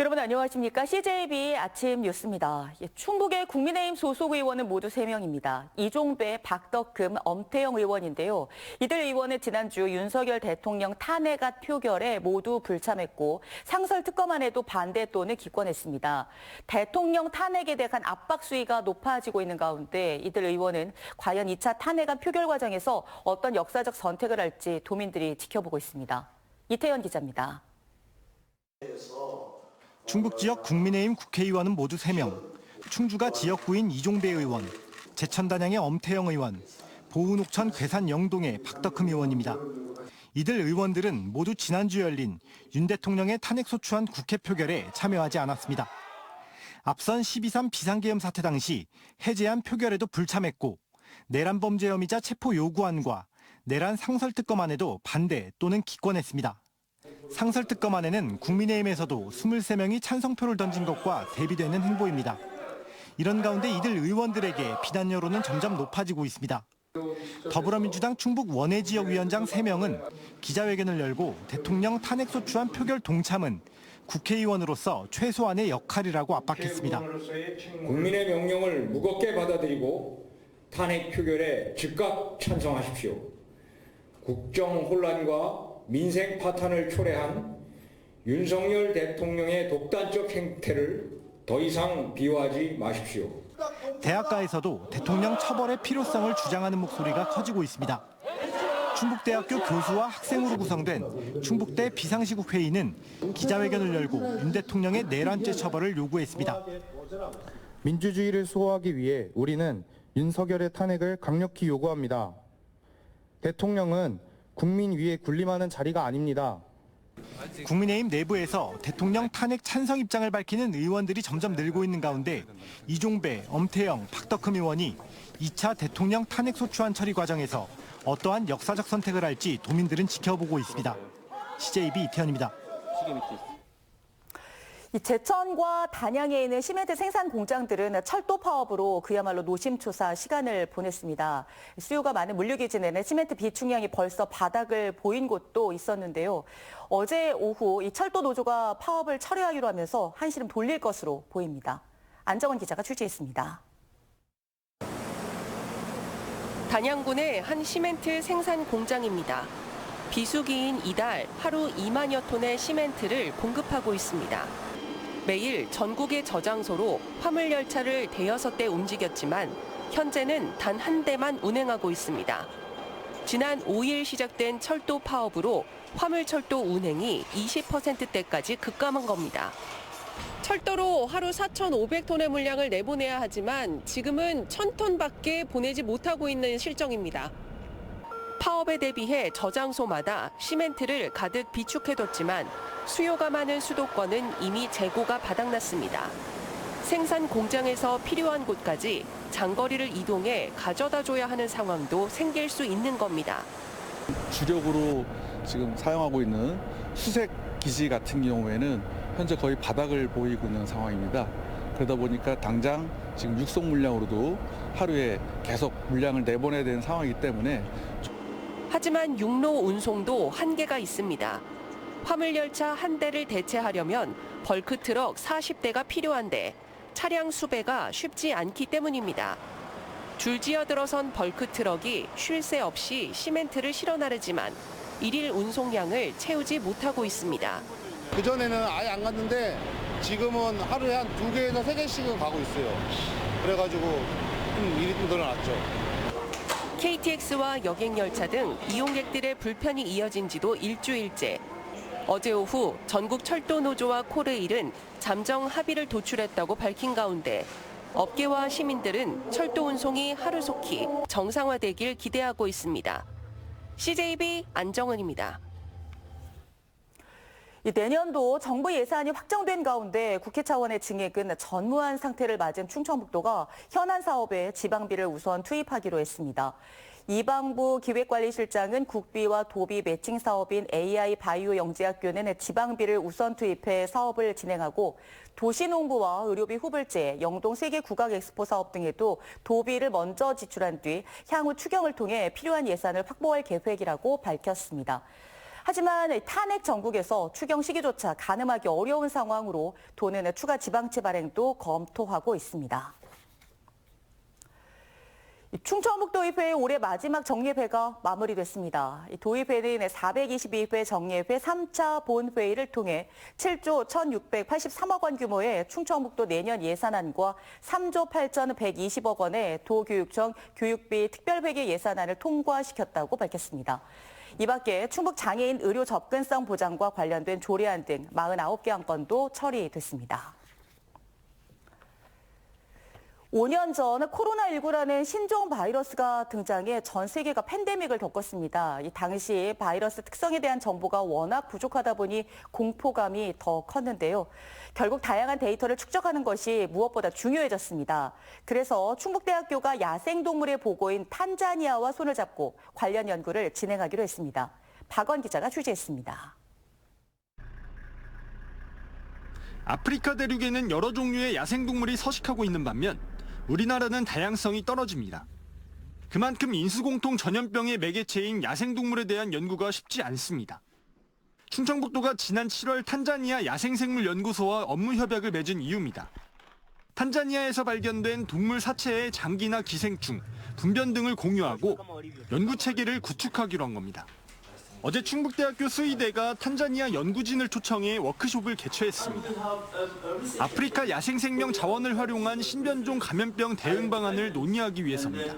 여러분 안녕하십니까? CJB 아침 뉴스입니다. 충북의 국민의힘 소속 의원은 모두 3명입니다. 이종배, 박덕흠, 엄태영 의원인데요. 이들 의원은 지난주 윤석열 대통령 탄핵안 표결에 모두 불참했고 상설특검안에도 반대 또는 기권했습니다. 대통령 탄핵에 대한 압박 수위가 높아지고 있는 가운데 이들 의원은 과연 2차 탄핵안 표결 과정에서 어떤 역사적 선택을 할지 도민들이 지켜보고 있습니다. 이태현 기자입니다. 충북 지역 국민의힘 국회의원은 모두 3명, 충주가 지역구인 이종배 의원, 제천단양의 엄태영 의원, 보은옥천 괴산 영동의 박덕흠 의원입니다. 이들 의원들은 모두 지난주 열린 윤 대통령의 탄핵소추안 국회 표결에 참여하지 않았습니다. 앞선 12.3 비상계엄 사태 당시 해제안 표결에도 불참했고 내란범죄 혐의자 체포 요구안과 내란 상설특검안에도 반대 또는 기권했습니다. 상설특검안에는 국민의힘에서도 23명이 찬성표를 던진 것과 대비되는 행보입니다. 이런 가운데 이들 의원들에게 비난 여론은 점점 높아지고 있습니다. 더불어민주당 충북 원외지역위원장 3명은 기자회견을 열고 대통령 탄핵소추안 표결 동참은 국회의원으로서 최소한의 역할이라고 압박했습니다. 국민의 명령을 무겁게 받아들이고 탄핵 표결에 즉각 찬성하십시오. 국정 혼란과 민생 파탄을 초래한 윤석열 대통령의 독단적 행태를 더 이상 비호하지 마십시오. 대학가에서도 대통령 처벌의 필요성을 주장하는 목소리가 커지고 있습니다. 충북대학교 교수와 학생으로 구성된 충북대 비상시국 회의는 기자회견을 열고 윤 대통령의 내란죄 처벌을 요구했습니다. 민주주의를 수호하기 위해 우리는 윤석열의 탄핵을 강력히 요구합니다. 대통령은 국민 위에 군림하는 자리가 아닙니다. 국민의힘 내부에서 대통령 탄핵 찬성 입장을 밝히는 의원들이 점점 늘고 있는 가운데 이종배, 엄태영, 박덕흠 의원이 2차 대통령 탄핵소추안 처리 과정에서 어떠한 역사적 선택을 할지 도민들은 지켜보고 있습니다. CJB 이태현입니다. 이 제천과 단양에 있는 시멘트 생산 공장들은 철도 파업으로 그야말로 노심초사 시간을 보냈습니다. 수요가 많은 물류기지내는 시멘트 비축량이 벌써 바닥을 보인 곳도 있었는데요. 어제 오후 이 철도 노조가 파업을 철회하기로 하면서 한시름 돌릴 것으로 보입니다. 안정원 기자가 취재했습니다. 단양군의 한 시멘트 생산 공장입니다. 비수기인 이달 하루 2만여 톤의 시멘트를 공급하고 있습니다. 매일 전국의 저장소로 화물열차를 대여섯 대 움직였지만 현재는 단 한 대만 운행하고 있습니다. 지난 5일 시작된 철도 파업으로 화물철도 운행이 20%대까지 급감한 겁니다. 철도로 하루 4,500톤의 물량을 내보내야 하지만 지금은 1,000톤밖에 보내지 못하고 있는 실정입니다. 파업에 대비해 저장소마다 시멘트를 가득 비축해뒀지만 수요가 많은 수도권은 이미 재고가 바닥났습니다. 생산 공장에서 필요한 곳까지 장거리를 이동해 가져다줘야 하는 상황도 생길 수 있는 겁니다. 주력으로 지금 사용하고 있는 수색 기지 같은 경우에는 현재 거의 바닥을 보이고 있는 상황입니다. 그러다 보니까 당장 지금 육성 물량으로도 하루에 계속 물량을 내보내야 되는 상황이기 때문에 하지만 육로 운송도 한계가 있습니다. 화물열차 한 대를 대체하려면 벌크트럭 40대가 필요한데 차량 수배가 쉽지 않기 때문입니다. 줄지어 들어선 벌크트럭이 쉴 새 없이 시멘트를 실어 나르지만 일일 운송량을 채우지 못하고 있습니다. 그전에는 아예 안 갔는데 지금은 하루에 한 2개에서 3개씩은 가고 있어요. 그래가지고 일이 좀 늘어났죠. KTX와 여객열차 등 이용객들의 불편이 이어진 지도 일주일째. 어제 오후 전국 철도 노조와 코레일은 잠정 합의를 도출했다고 밝힌 가운데 업계와 시민들은 철도 운송이 하루속히 정상화되길 기대하고 있습니다. CJB 안정은입니다. 내년도 정부 예산이 확정된 가운데 국회 차원의 증액은 전무한 상태를 맞은 충청북도가 현안 사업에 지방비를 우선 투입하기로 했습니다. 이방부 기획관리실장은 국비와 도비 매칭 사업인 AI 바이오 영재학교는 지방비를 우선 투입해 사업을 진행하고 도시농부와 의료비 후불제, 영동 세계 국악 엑스포 사업 등에도 도비를 먼저 지출한 뒤 향후 추경을 통해 필요한 예산을 확보할 계획이라고 밝혔습니다. 하지만 탄핵 정국에서 추경 시기조차 가늠하기 어려운 상황으로 도는 추가 지방채 발행도 검토하고 있습니다. 충청북도의회 올해 마지막 정례회가 마무리됐습니다. 도의회는 422회 정례회 3차 본회의를 통해 7조 1,683억 원 규모의 충청북도 내년 예산안과 3조 8,120억 원의 도교육청 교육비 특별회계 예산안을 통과시켰다고 밝혔습니다. 이 밖에 충북 장애인 의료 접근성 보장과 관련된 조례안 등 49개 안건도 처리됐습니다. 5년 전 코로나19라는 신종 바이러스가 등장해 전 세계가 팬데믹을 겪었습니다. 이 당시 바이러스 특성에 대한 정보가 워낙 부족하다 보니 공포감이 더 컸는데요. 결국 다양한 데이터를 축적하는 것이 무엇보다 중요해졌습니다. 그래서 충북대학교가 야생동물의 보고인 탄자니아와 손을 잡고 관련 연구를 진행하기로 했습니다. 박원 기자가 취재했습니다. 아프리카 대륙에는 여러 종류의 야생동물이 서식하고 있는 반면 우리나라는 다양성이 떨어집니다. 그만큼 인수공통 전염병의 매개체인 야생동물에 대한 연구가 쉽지 않습니다. 충청북도가 지난 7월 탄자니아 야생생물연구소와 업무 협약을 맺은 이유입니다. 탄자니아에서 발견된 동물 사체의 장기나 기생충, 분변 등을 공유하고 연구 체계를 구축하기로 한 겁니다. 어제 충북대학교 수의대가 탄자니아 연구진을 초청해 워크숍을 개최했습니다. 아프리카 야생생명 자원을 활용한 신변종 감염병 대응 방안을 논의하기 위해서입니다.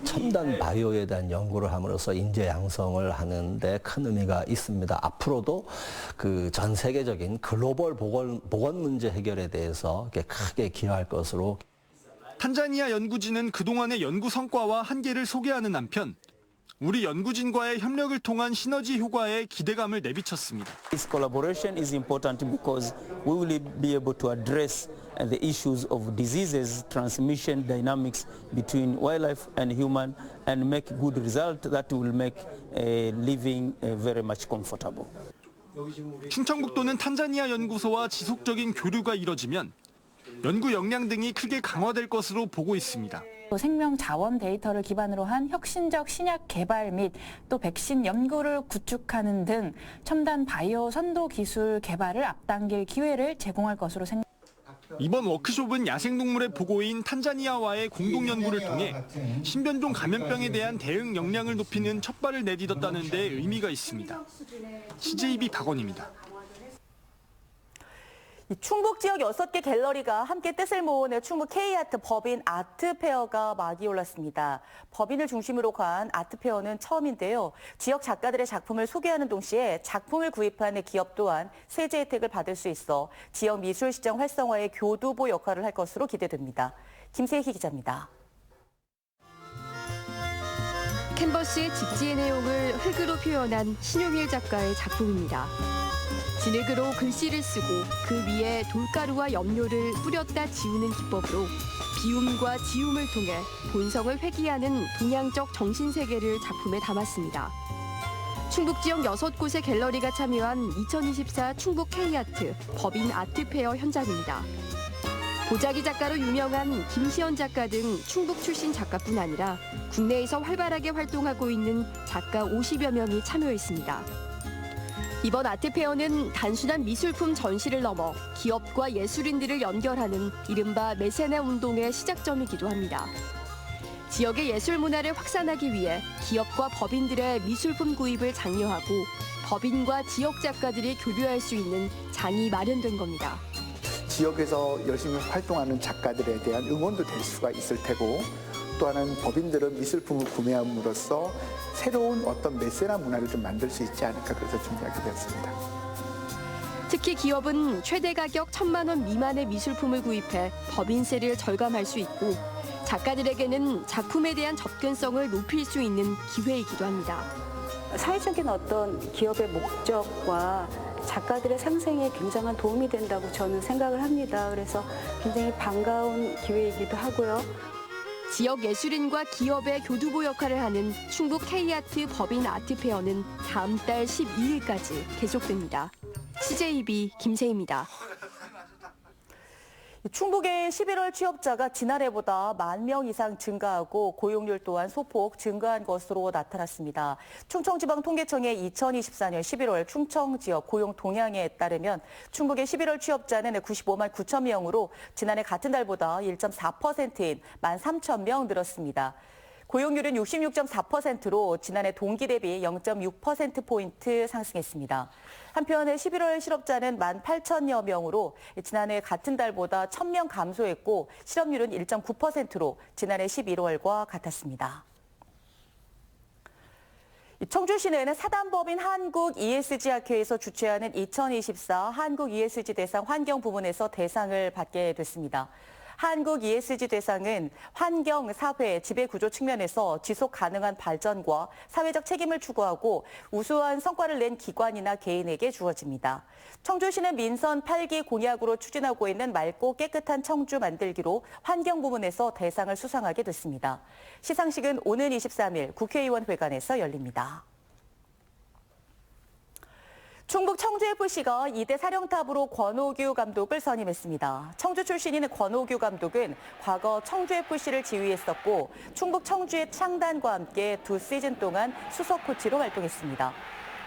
첨단 바이오에 대한 연구를 함으로써 인재 양성을 하는 데 큰 의미가 있습니다. 앞으로도 그 전 세계적인 글로벌 보건 문제 해결에 대해서 크게 기여할 것으로. 탄자니아 연구진은 그동안의 연구 성과와 한계를 소개하는 한편 우리 연구진과의 협력을 통한 시너지 효과에 기대감을 내비쳤습니다. This collaboration is important because we will be able to address the issues of diseases, transmission dynamics between wildlife and human and make good result that will make living very much comfortable. 충청북도는 탄자니아 연구소와 지속적인 교류가 이뤄지면 연구 역량 등이 크게 강화될 것으로 보고 있습니다. 생명 자원 데이터를 기반으로 한 혁신적 신약 개발 및 또 백신 연구를 구축하는 등 첨단 바이오 선도 기술 개발을 앞당길 기회를 제공할 것으로 생각합니다. 이번 워크숍은 야생동물의 보고인 탄자니아와의 공동 연구를 통해 신변종 감염병에 대한 대응 역량을 높이는 첫발을 내딛었다는 데 의미가 있습니다. CJB 박원입니다. 충북 지역 6개 갤러리가 함께 뜻을 모으는 충북 K아트 법인 아트페어가 막이 올랐습니다. 법인을 중심으로 간 아트페어는 처음인데요. 지역 작가들의 작품을 소개하는 동시에 작품을 구입하는 기업 또한 세제 혜택을 받을 수 있어 지역 미술시장 활성화의 교두보 역할을 할 것으로 기대됩니다. 김세희 기자입니다. 캔버스의 집지의 내용을 흙으로 표현한 신용일 작가의 작품입니다. 진흙으로 글씨를 쓰고 그 위에 돌가루와 염료를 뿌렸다 지우는 기법으로 비움과 지움을 통해 본성을 회귀하는 동양적 정신세계를 작품에 담았습니다. 충북 지역 6곳의 갤러리가 참여한 2024 충북 K아트 법인 아트페어 현장입니다. 보자기 작가로 유명한 김시연 작가 등 충북 출신 작가뿐 아니라 국내에서 활발하게 활동하고 있는 작가 50여 명이 참여했습니다. 이번 아트페어는 단순한 미술품 전시를 넘어 기업과 예술인들을 연결하는 이른바 메세네 운동의 시작점이기도 합니다. 지역의 예술 문화를 확산하기 위해 기업과 법인들의 미술품 구입을 장려하고 법인과 지역 작가들이 교류할 수 있는 장이 마련된 겁니다. 지역에서 열심히 활동하는 작가들에 대한 응원도 될 수가 있을 테고 또 하나는 법인들은 미술품을 구매함으로써 새로운 어떤 메세나 문화를 좀 만들 수 있지 않을까 그래서 준비하게 되었습니다. 특히 기업은 최대 가격 1,000만 원 미만의 미술품을 구입해 법인세를 절감할 수 있고 작가들에게는 작품에 대한 접근성을 높일 수 있는 기회이기도 합니다. 사회적인 어떤 기업의 목적과 작가들의 상생에 굉장한 도움이 된다고 저는 생각을 합니다. 그래서 굉장히 반가운 기회이기도 하고요. 지역 예술인과 기업의 교두보 역할을 하는 충북 K아트 법인 아트페어는 다음 달 12일까지 계속됩니다. CJB 김세희입니다. 충북의 11월 취업자가 지난해보다 10,000명 이상 증가하고 고용률 또한 소폭 증가한 것으로 나타났습니다. 충청지방통계청의 2024년 11월 충청 지역 고용 동향에 따르면 충북의 11월 취업자는 95만 9천 명으로 지난해 같은 달보다 1.4%인 13,000명 늘었습니다. 고용률은 66.4%로 지난해 동기 대비 0.6%포인트 상승했습니다. 한편 11월 실업자는 18,000여 명으로 지난해 같은 달보다 1,000명 감소했고 실업률은 1.9%로 지난해 11월과 같았습니다. 청주시는 사단법인 한국 ESG학회에서 주최하는 2024 한국 ESG 대상 환경 부문에서 대상을 받게 됐습니다. 한국 ESG 대상은 환경, 사회, 지배구조 측면에서 지속 가능한 발전과 사회적 책임을 추구하고 우수한 성과를 낸 기관이나 개인에게 주어집니다. 청주시는 민선 8기 공약으로 추진하고 있는 맑고 깨끗한 청주 만들기로 환경 부문에서 대상을 수상하게 됐습니다. 시상식은 오는 23일 국회의원회관에서 열립니다. 충북 청주FC가 2대 사령탑으로 권오규 감독을 선임했습니다. 청주 출신인 권오규 감독은 과거 청주FC를 지휘했었고 충북 청주의 창단과 함께 2시즌 동안 수석 코치로 활동했습니다.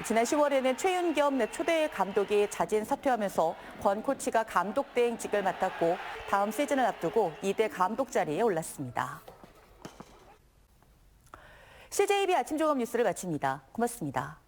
지난 10월에는 최윤겸 초대 감독이 자진 사퇴하면서 권 코치가 감독 대행직을 맡았고 다음 시즌을 앞두고 2대 감독 자리에 올랐습니다. CJB 아침 종합 뉴스를 마칩니다. 고맙습니다.